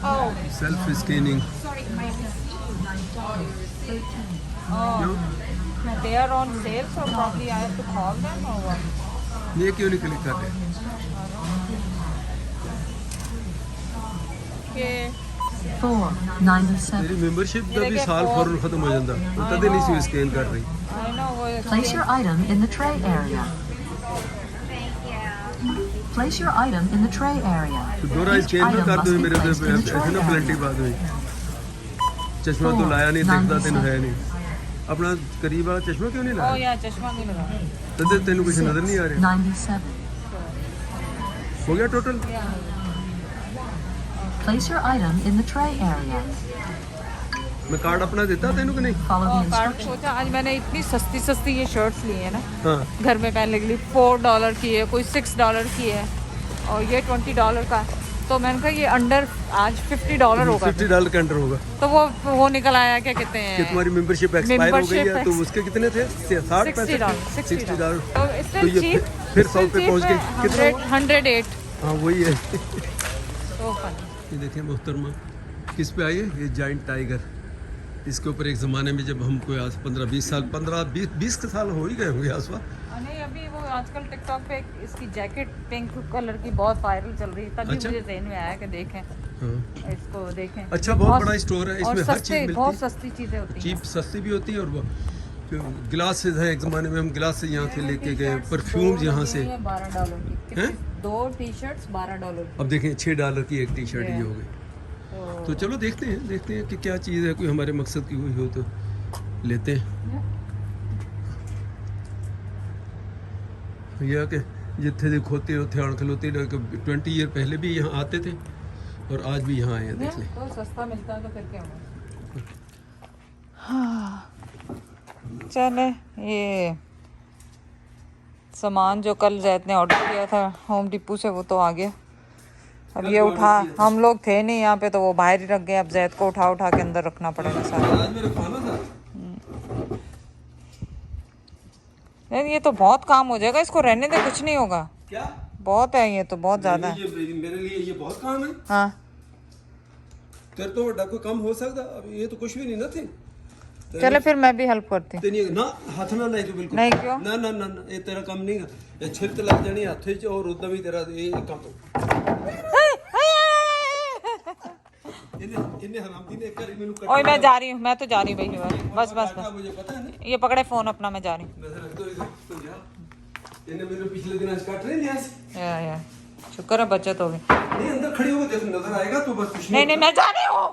Oh, self scanning. sorry, my Oh, they are on sale, so probably I have to call them or what? ये क्यों नहीं click कर रहे? Okay. 497. मेरी membership का भी देखिए, साल फोन- फौरन खत्म हो जाता, वो तदे नहीं सी स्कैन कर रही। I know. Place your item in the tray area. Place your item in the tray area. तो दोरा Each स्कैन item कर must दो be मेरे placed तो in the ऐसे tray ना प्लेंटी area. बात हुई। चश्मा तो लाया नहीं, देखता तेन है नहीं। अपना करीब वाला चश्मा क्यों नहीं Oh लाया? yeah, चश्मा नहीं लगा. तदे तेन कुछ नजर नहीं आ रहा। 97. हो गया total? Place your item in the tray area. मैं कार्ड अपना देता तेन को नहीं? Follow the card instructions. सोचा आज मैंने इतनी सस्ती सस्ती ये शर्ट्स ली है ना हाँ। घर में पहनने के लिए। $4 की है, कोई $6 की है और ये $20 का। तो मैंने कहा ये अंडर आज $50 होगा। $50 का अंडर होगा। तो वो निकल आया, क्या कहते हैं, कि तुम्हारी मेंबरशिप एक्सपायर हो गई है, तो उसके कितने थे? 60 पैसे? $60। तो इससे तो ये cheap, फिर 100 पे पहुंच गई। कितना? 108। हाँ वही है। तो funny। ये देखिए मोहतरमा, किस पे आई है? ये जाइंट टाइगर। इसके ऊपर एक ज़माने में जब हमको आज 15-20 साल 15-20 के साल हो ही गए होंगे आसपास। नहीं, अभी वो आजकल टिकटॉक पे इसकी जैकेट पिंक कलर की बहुत वायरल चल रही है, तभी अच्छा। मुझे ज़हन में आया कि देखें हाँ। इसको देखें। अच्छा, बहुत बड़ा स्टोर है, और इसमें हर सस्ते, चीज़ मिलती बहुत है। सस्ती चीज़ें होती हैं। चीप सस्ती भी होती है और वो जो ग्लासेस हैं, एक ज़माने में हम ग्लास से यहाँ से लेके गए, परफ्यूम्स यहाँ से। $12 की हैं? 2 टी-शर्ट्स $12 की। अब देखें $6 की एक टी शर्ट ये हो गई। तो तो चलो देखते हैं कि क्या चीज़ है, कोई हमारे मकसद की हुई हो तो लेते हैं। यह कि जिथे दे खोते उथे आन खलोते 20 ईयर पहले भी यहाँ आते थे और आज भी यहाँ आए हैं, देख लें। तो सस्ता मिलता है तो फिर क्या होगा। हाँ, चले ये सामान जो कल जैद ने ऑर्डर किया था होम डिपो से वो तो आ गया। अब ये उठा, हम लोग थे नहीं यहाँ पे तो वो बाहर ही रख गए। अब जैद को उठा उठा के अंदर रखना पड़ेगा सारा। आज मेरा खाना था। यार ये तो बहुत काम हो जाएगा, इसको रहने दे, कुछ नहीं होगा। क्या? बहुत है ये तो, बहुत ज्यादा है। मेरे लिए ये बहुत काम है। हाँ तेरे तो बड़ा कोई काम हो सकता, अब ये तो कुछ भी नहीं ना थे। चले फिर मैं भी हेल्प करती हूँ। तेरी ना हाथ ना नहीं तो बिल्कुल नहीं, क्यों? ना ना ना ना, ये तेरा काम नहीं है। ये छिलत लग जानी हाथ च और उदा भी तेरा ये काम। इन्हें हरामदी ने कर मेनू कट। ओए मैं जा रही हूँ, मैं तो जा रही हूँ भाई, बस बस बस। मुझे पता है ना। ये पकड़े फोन अपना, मैं जा रही हूँ। नजर रख दो इधर तो जा। इन्हें मेरे पिछले दिन आज काट रहे लिया से। या शुक्र है बचत हो गई। नहीं अंदर खड़ी होकर देखो, नजर आएगा तो बस कुछ नहीं नहीं, मैं जा रही हूँ।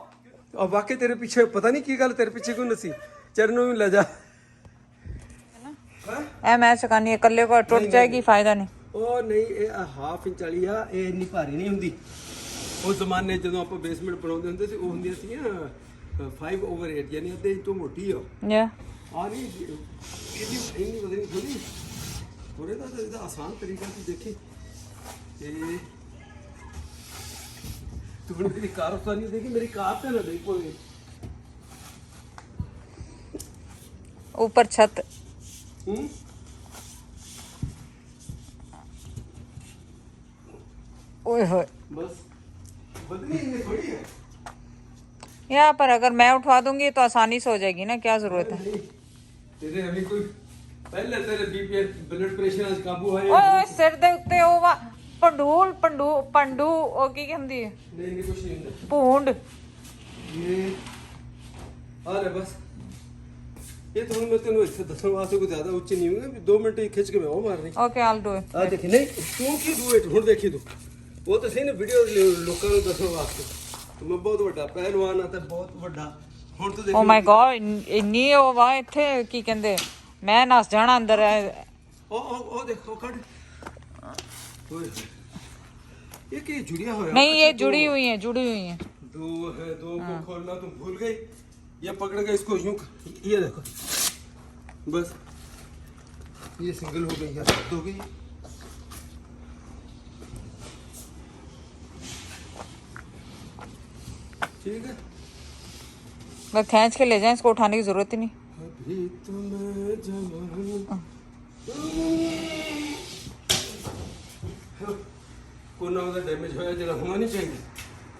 अब वाकई तेरे पीछे पता नहीं की गल, तेरे पीछे क्यों नसी चरणों में ले जा। ए मैं चकानी है, कल्ले को टूट जाएगी, फायदा नहीं। ओ नहीं, ये हाफ इंच वाली आ, ये इतनी भारी नहीं हुंदी। उस जमाने ਜਦੋਂ ਆਪਾਂ ਬੇਸਮੈਂਟ ਬਣਾਉਂਦੇ ਹੁੰਦੇ ਸੀ, ਉਹ ਹੁੰਦੀਆਂ ਸੀ 5/8 ਯਾਨੀ ਅੱਧੇ ਇੰਚ ਤੋਂ ਮੋਟੀ ਆ। या ਆ ਨਹੀਂ ਇਹਦੀ ਇੰਨੀ ਵਧਣੀ ਥੋੜੀ ਥੋੜੇ ਦਾ ਇਹਦਾ ਆਸਾਨ ਤਰੀਕਾ ਤੂੰ ਦੇਖੀ ਤੇ ਤੂੰ ਹੁਣ ਮੇਰੀ ਕਾਰ ਉਤਾਰੀ ਦੇਖੀ, ਮੇਰੀ ਕਾਰ ਤੇ ਨਾ ਦੇਖ ਪਵੇ। ऊपर छत। ਹੂੰ ओए होए, बस बदली इतनी थोड़ी है। यहाँ पर अगर मैं उठवा दूंगी तो आसानी से हो जाएगी ना, क्या जरूरत है। नहीं, तेरे अभी कोई पहले तेरे बीपी ब्लड प्रेशर आज काबू है। ओए ओए सिर दे उत्ते ओ वा पंडूल पंडू पंडू ओ की कहंदी है, नहीं नहीं कुछ नहीं है। भूंड। ये अरे बस ये तो मैं तेन इससे 10 वास्ते को ज्यादा ऊंची नहीं होंगे, 2 मिनट ही खींच के मैं वो मारनी। Okay I will do it. आ देखी नहीं तू की डू इट हुन देखी तू वो तो सही ना वीडियो लोकां ਨੂੰ ਦੱਸਣ ਵਾਸਤੇ तो मैं बहुत ਵੱਡਾ ਪਹਿਲਵਾਨ ਆ ਤੇ ਬਹੁਤ ਵੱਡਾ ਹੁਣ ਤੂੰ ਦੇਖ। ओ माय गॉड, ਇੰਨੀ ਉਹ ਵਾ ਇੱਥੇ ਕੀ ਕਹਿੰਦੇ, ਮੈਂ ਨਸ ਜਾਣਾ ਅੰਦਰ। ओ देखो कट ओए ये की जुड़िया होया नहीं ये जुड़ी हुई है, जुड़ी हुई है। दो है, दो को खोलना तुम भूल गई, ये पकड़ के इसको यूं, ये देखो बस ये सिंगल हो गई यार, हो गई। ठीक है बस खींच के ले जाएं, इसको उठाने की जरूरत ही नहीं। अभी तुम्हें जमाना कोना ਉਹਦਾ ਡੈਮੇਜ ਹੋਇਆ ਜਿਹੜਾ ਹੋਣਾ ਨਹੀਂ ਚਾਹੀਦਾ।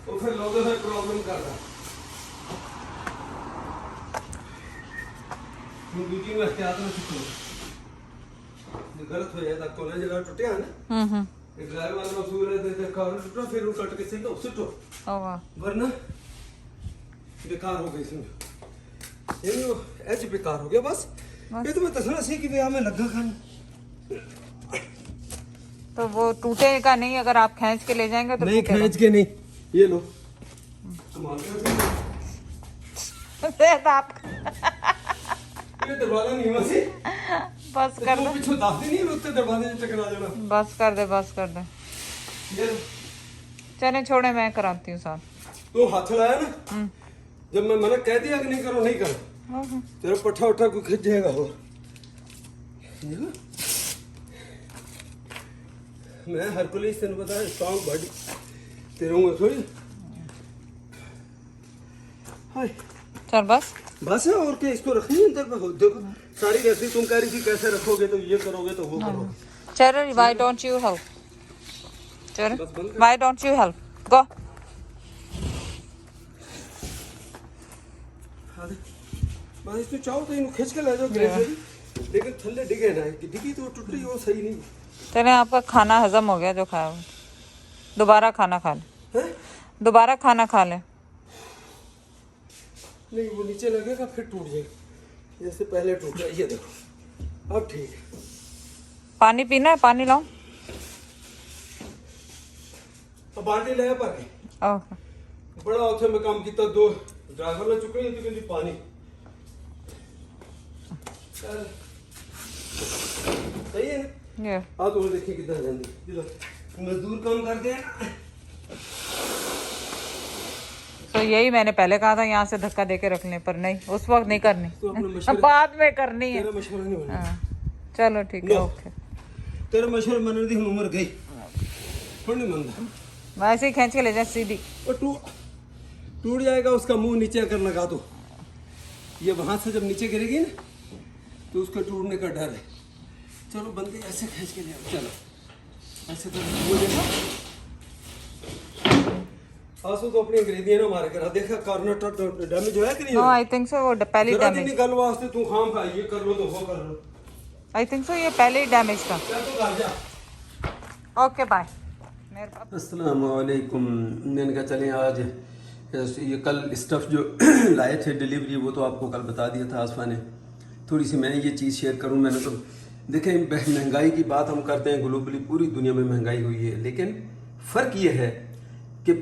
वो फिर लोगों से प्रॉब्लम कर रहा हम दूसरी में एहतियात में सीखो जो गलत हो जाता कोना जगह टूटे है ना एक ड्राइवर वाला मसूल है देते कार टूटा फिर वो कट के सीधो सुटो ओ वाह वरना बेकार हो गई इसमें ये वो एज बेकार हो गया बस ये तो मैं तसला सी कि भैया में लगा खाने तो वो टूटेगा नहीं अगर आप खींच के ले जाएंगे तो नहीं टूटेगा। खींच के नहीं ये लो कमाल तो आप ये दरवाजा नहीं मसी बस कर दे पीछे दादी नहीं रोते दरवाजे से टकरा जाना बस कर दे बस कर दे ये चले छोड़े मैं कराती हूँ साथ तो हाथ लाया ना जब मैं मना कह दिया कि नहीं करो नहीं करो तेरा पट्ठा उठा को खिंच जाएगा और मैं हरकुलिस तेन बताया स्ट्रांग बॉडी तेरे हूँ थोड़ी हाय चल बस बस है और क्या इसको रखनी अंदर पे देखो सारी रहती तुम कह रही थी कैसे रखोगे तो ये करोगे तो वो करोगे चलो व्हाई डोंट यू हेल्प चलो बस बंद कर। व्हाई डोंट यू हेल्प गो बस इसको चाहो तो इनको खींच के ले जाओ ग्रेजुअली लेकिन थल्ले डिगे ना कि डिगी तो टूट रही वो सही नहीं चले आपका खाना हजम हो गया जो खाया वो दोबारा खाना खा ले है दोबारा खाना खा ले नहीं वो नीचे लगेगा फिर टूट जाएगा जैसे पहले टूटा ये देखो अब ठीक है पानी पीना है पानी लाओ अब बाल्टी ले पर ओके बड़ा उथे मैं काम किया दो ड्राइवर ने चुके नहीं थी पानी चल सही है ना ये आ तो देखिए कितना जल्दी मजदूर काम करते हैं ना तो यही मैंने पहले कहा था यहाँ से धक्का देके रखने पर नहीं उस वक्त नहीं करनी तो अपने अब मशवरे बाद में करनी है तेरा मशवरा नहीं बना हाँ चलो ठीक है लो। ओके तेरा मशवरा मनने दी उम्र गई थोड़ी नहीं मनता वैसे ही खींच के ले जाए सीधी और टूट जाएगा उसका मुंह नीचे अगर लगा दो ये वहां से जब नीचे गिरेगी ना तो उसका टूटने का डर है चलो बंदे ऐसे खींच के ले आओ चलो ऐसे तो वो देखा आंसू तो अपनी अंग्रेजी ना मारे करा देखा कॉर्नर डैमेज होया कि नहीं नो होया? आई थिंक सो वो पहले जरा दी डैमेज निकल वास्ते तू खाम खा ये कर लो तो वो कर लो आई थिंक सो ये पहले ही डैमेज था चल तो घर जा ओके बाय मेरे पास अस्सलाम वालेकुम मैंने कहा चलें आज ये कल स्टफ़ जो लाए थे डिलीवरी वो तो आपको कल बता दिया था आसफा ने थोड़ी सी मैं ये चीज़ शेयर करूं मैंने तो देखें महंगाई की बात हम करते हैं ग्लोबली पूरी दुनिया में महंगाई हुई है लेकिन फ़र्क ये है कि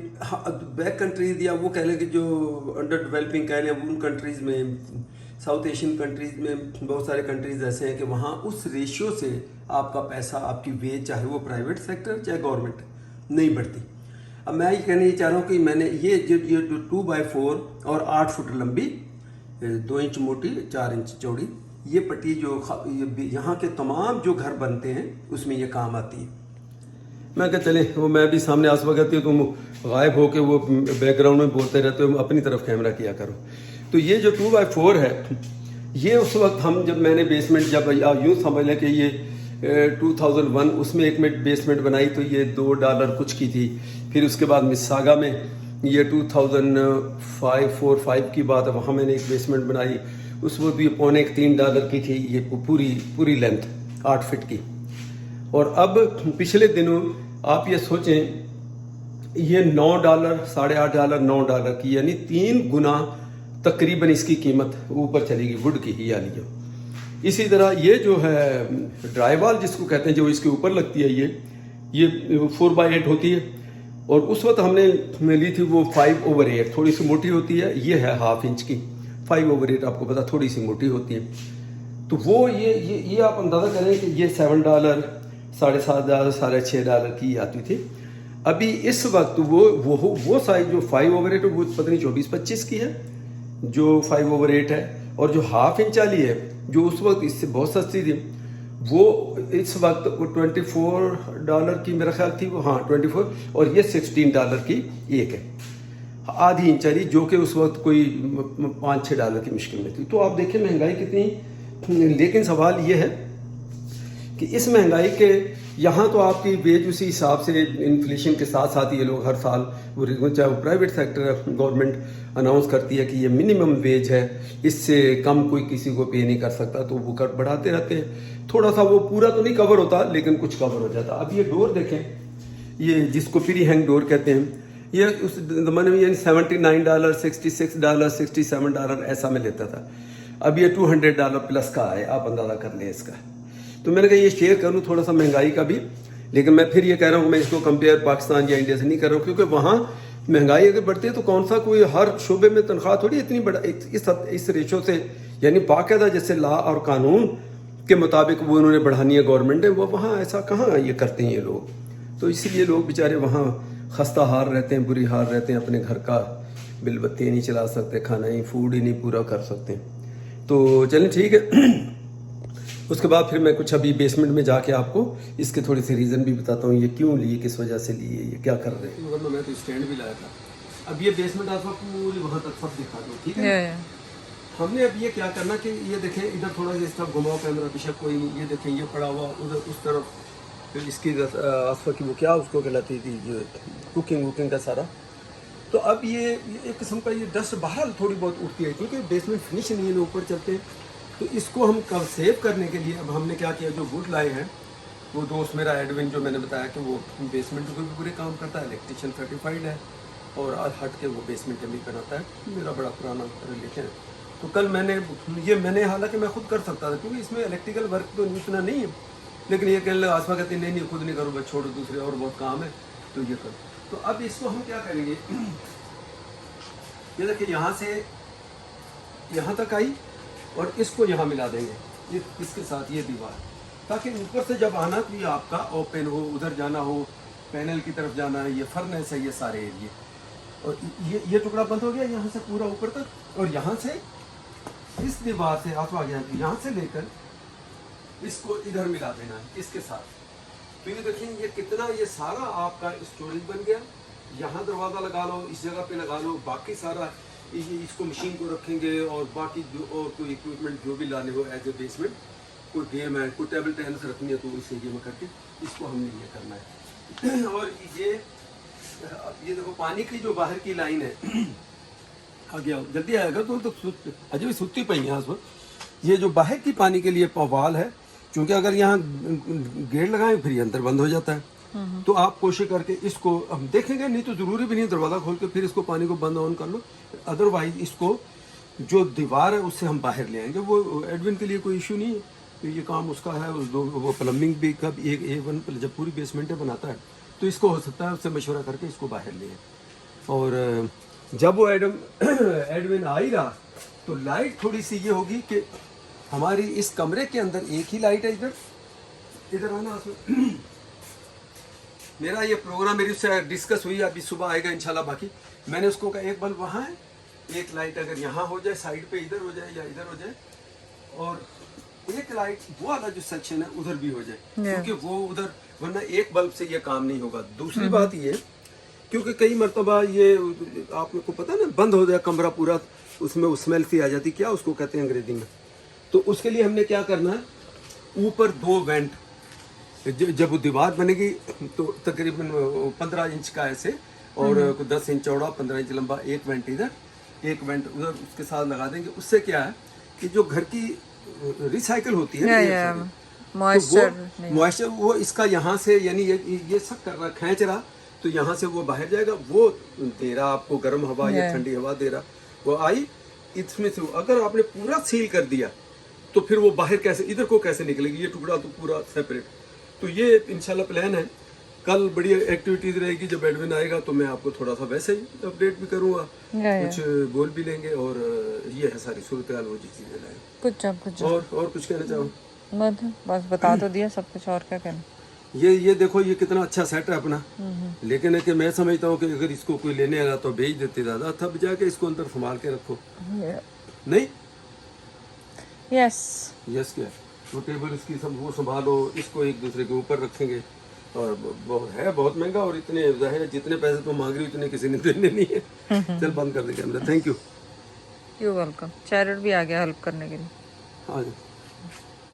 बैक कंट्रीज या वो कह लें कि जो अंडर डेवलपिंग कह लें उन कंट्रीज़ में साउथ एशियन कंट्रीज़ में बहुत सारे कंट्रीज़ ऐसे हैं कि वहाँ उस रेशियो से आपका पैसा आपकी वेज चाहे वो प्राइवेट सेक्टर चाहे गवर्नमेंट नहीं बढ़ती अब मैं ये कहना ये चाह रहा हूँ कि मैंने ये जो 2x4 और 8 फुट लंबी 2 इंच मोटी 4 इंच चौड़ी ये पट्टी जो यहाँ के तमाम जो घर बनते हैं उसमें ये काम आती है मैं कहा चले वो मैं भी सामने आस वक्त तुम गायब हो के वो बैकग्राउंड में बोलते रहते हो अपनी तरफ कैमरा किया करो तो ये जो 2x4 है ये उस वक्त हम जब मैंने बेसमेंट जब यूँ समझ लें कि ये 2001 उसमें एक में बेसमेंट बनाई तो ये $2 कुछ की थी फिर उसके बाद मिसागा में ये 2005 की बात है वहाँ मैंने एक बेसमेंट बनाई उस वक्त ये $3 की थी ये पूरी लेंथ 8 फीट की और अब पिछले दिनों आप ये सोचें ये $9 $8.5 $9 की यानी 3 गुना तकरीबन इसकी कीमत ऊपर चलेगी वुड की ही यानी इसी तरह ये जो है ड्राईवाल जिसको कहते हैं जो इसके ऊपर लगती है ये 4x8 होती है और उस वक्त हमने ली थी वो 5/8 थोड़ी सी मोटी होती है ये है ½ इंच की 5/8 आपको पता थोड़ी सी मोटी होती है तो वो ये आप अंदाज़ा करें कि ये $7 $7.5 $6.5 की आती थी अभी इस वक्त वो साइज जो 5/8 वो पता नहीं 24-25 की है जो 5/8 है और जो ½ इंच वाली है जो उस वक्त इससे बहुत सस्ती थी वो इस वक्त $24 की मेरा ख्याल थी वो हाँ 24 और ये $16 की एक है आधी इंच वाली जो कि उस वक्त कोई $5-6 की मुश्किल में थी तो आप देखें महंगाई कितनी लेकिन सवाल ये है कि इस महंगाई के यहाँ तो आपकी वेज उसी हिसाब से इन्फ्लेशन के साथ साथ ये लोग हर साल वो चाहे वो प्राइवेट सेक्टर गवर्नमेंट अनाउंस करती है कि ये मिनिमम वेज है, इससे कम कोई किसी को पे नहीं कर सकता, तो वो कर बढ़ाते रहते हैं। थोड़ा सा वो पूरा तो नहीं कवर होता लेकिन कुछ कवर हो जाता। अब ये डोर देखें, ये जिसको प्री हैंग डोर कहते हैं, ये उस ज़माने में यानी $79, $66, $67 ऐसा में लेता था। अब ये $200 प्लस का है, आप अंदाज़ा कर लें इसका। तो मैंने कहा ये शेयर करूँ थोड़ा सा महंगाई का भी, लेकिन मैं फिर ये कह रहा हूँ मैं इसको कंपेयर पाकिस्तान या इंडिया से नहीं कर रहा हूँ, क्योंकि वहाँ महंगाई अगर बढ़ती है तो कौन सा कोई हर शोबे में तनख्वाह थोड़ी इतनी बड़ा इस रेशो से, यानी बाकायदा जैसे लॉ और कानून के मुताबिक वो उन्होंने बढ़ानी है गवर्नमेंट ने, वो वहाँ ऐसा कहाँ ये करते हैं ये लोग। तो इसीलिए लोग बेचारे वहाँ खस्ता हार रहते हैं, बुरी हार रहते हैं, अपने घर का बिल बत्ती नहीं चला सकते, खाना ही फूड ही नहीं पूरा कर सकते। तो चलें ठीक है। उसके बाद फिर मैं कुछ अभी बेसमेंट में जाके आपको इसके थोड़ी सी रीज़न भी बताता हूँ, ये क्यों लिए, किस वजह से लिए, ये क्या कर रहे हैं। मैं तो स्टैंड भी लाया था। अब ये बेसमेंट आपको पूरी वहाँ तक सब दिखा दो, ठीक है। हमने अब ये क्या करना कि ये देखें इधर थोड़ा सा इसका घुमाओ कैमरा, बेशक कोई नहीं, ये देखें ये पड़ा हुआ उधर उस तरफ, फिर इसकी आसपास की वो क्या उसको कहलाती थी जो कुकिंग वुकिंग का सारा। तो अब ये एक किस्म का ये डस्ट बाहर थोड़ी बहुत उठती है, क्योंकि बेसमेंट फिनिश नहीं है, ऊपर चलते हैं। तो इसको हम कब सेव करने के लिए अब हमने क्या किया, जो वुड लाए हैं, वो दोस्त मेरा एडविन जो मैंने बताया कि वो बेसमेंट के भी पूरे काम करता है, इलेक्ट्रिशियन सर्टिफाइड है, और आज हट के वो बेसमेंट भी बनाता है, मेरा बड़ा पुराना रिलेशन है। तो कल मैंने हालांकि मैं खुद कर सकता था, क्योंकि इसमें इलेक्ट्रिकल वर्क तो इतना नहीं है, लेकिन ये कहने लगा आसमा कहते नहीं खुद नहीं करो, बस छोड़ो, दूसरे और बहुत काम है तो ये करो। तो अब इसको हम क्या करेंगे, ये देखिए यहाँ से यहाँ तक आई और इसको यहाँ मिला देंगे, ये इसके साथ ये दीवार, ताकि ऊपर से जब आना तो ये आपका ओपन हो, उधर जाना हो, पैनल की तरफ जाना है, ये फर्नेस है, ये सारे एरिए, और ये टुकड़ा बंद हो गया यहाँ से पूरा ऊपर तक, और यहाँ से इस दीवार से अथवा यहाँ से लेकर इसको इधर मिला देना है इसके साथ। तो ये देखिए ये कितना, ये सारा आपका स्टोरेज बन गया। यहाँ दरवाज़ा लगा लो, इस जगह पे लगा लो, बाकी सारा इसको मशीन को रखेंगे, और बाकी जो और कोई इक्विपमेंट जो भी लाने हो एज ए बेसमेंट, कोई गेम है, कोई टेबल टेनिस रखनी है, तो इस एरिया में करके इसको हमने ये करना है। और ये देखो पानी की जो बाहर की लाइन है, आ गया जल्दी आएगा तो अजय भी सुती पई यहाँ पर। ये जो बाहर की पानी के लिए वाल है, क्योंकि अगर यहाँ गेट लगाएं फिर ये अंदर बंद हो जाता है, तो आप कोशिश करके इसको हम देखेंगे, नहीं तो ज़रूरी भी नहीं दरवाज़ा खोल के फिर इसको पानी को बंद ऑन कर लो, अदरवाइज इसको जो दीवार है उससे हम बाहर ले आएंगे। वो एडविन के लिए कोई इशू नहीं है, तो ये काम उसका है। वो प्लम्बिंग भी कब एक A1 जब पूरी बेसमेंटें बनाता है तो इसको हो सकता है उससे मशवरा करके इसको बाहर ले आए। और जब वो एडविन आ ही रहा तो लाइट थोड़ी सी ये होगी कि हमारी इस कमरे के अंदर एक ही लाइट है, इधर आना। मेरा ये प्रोग्राम मेरी उससे डिस्कस हुई, अभी सुबह आएगा इंशाल्लाह। बाकी मैंने उसको कहा एक बल्ब वहाँ है, एक लाइट अगर यहाँ हो जाए साइड पे, इधर हो जाए या इधर हो जाए, और एक लाइट वो वाला जो सेक्शन है उधर भी हो जाए, क्योंकि वो उधर, वरना एक बल्ब से ये काम नहीं होगा। दूसरी बात ये, क्योंकि कई मरतबा ये आपको पता ना बंद हो जाए कमरा पूरा, उसमें स्मेल सी आ जाती, क्या उसको कहते हैं अंग्रेजी में। तो उसके लिए हमने क्या करना है, ऊपर 2 वेंट, जब वो दीवार बनेगी तो तकरीबन 15 इंच का ऐसे, और 10 इंच चौड़ा, 15 इंच लंबा, एक वेंट इधर, एक वेंट उधर उसके साथ लगा देंगे। उससे क्या है कि जो घर की रिसाइकिल होती है मॉइस्चर, वो इसका यहाँ से, यानी ये सब कर रहा, खींच रहा, तो यहाँ से वो बाहर जाएगा, वो दे रहा आपको गर्म हवा या ठंडी हवा दे रहा, वो आई इसमें से। अगर आपने पूरा सील कर दिया तो फिर वो बाहर कैसे, इधर को कैसे निकलेगी, ये टुकड़ा तो पूरा सेपरेट। तो ये इंशाल्लाह प्लान है। कल बड़ी एक्टिविटीज रहेगी, जब एडविन आएगा तो मैं आपको थोड़ा सा वैसे ही अपडेट भी करूँगा, कुछ बोल भी लेंगे, और ये है सारी सूरत हाल, वो जी चीज़ें लाए कुछ और कुछ कहना चाहो? बस बता तो दिया सब कुछ, और क्या कहना। ये देखो ये कितना अच्छा सेट है अपना, लेकिन है कि मैं समझता हूँ कि अगर इसको कोई लेने आया तो बेच देते ज़्यादा था, बजा के इसको अंदर संभाल के रखो। नहीं यस क्या, तो टेबल इसकी सब वो संभालो, इसको एक दूसरे के ऊपर रखेंगे, और बहुत महंगा, और इतने जाहिर जितने पैसे तुम मांग रही हो इतने किसी ने देने नहीं है। चल बंद कर दे camera, thank you. You welcome. चैरिट भी आ गया हेल्प करने के लिए। हाँ जी।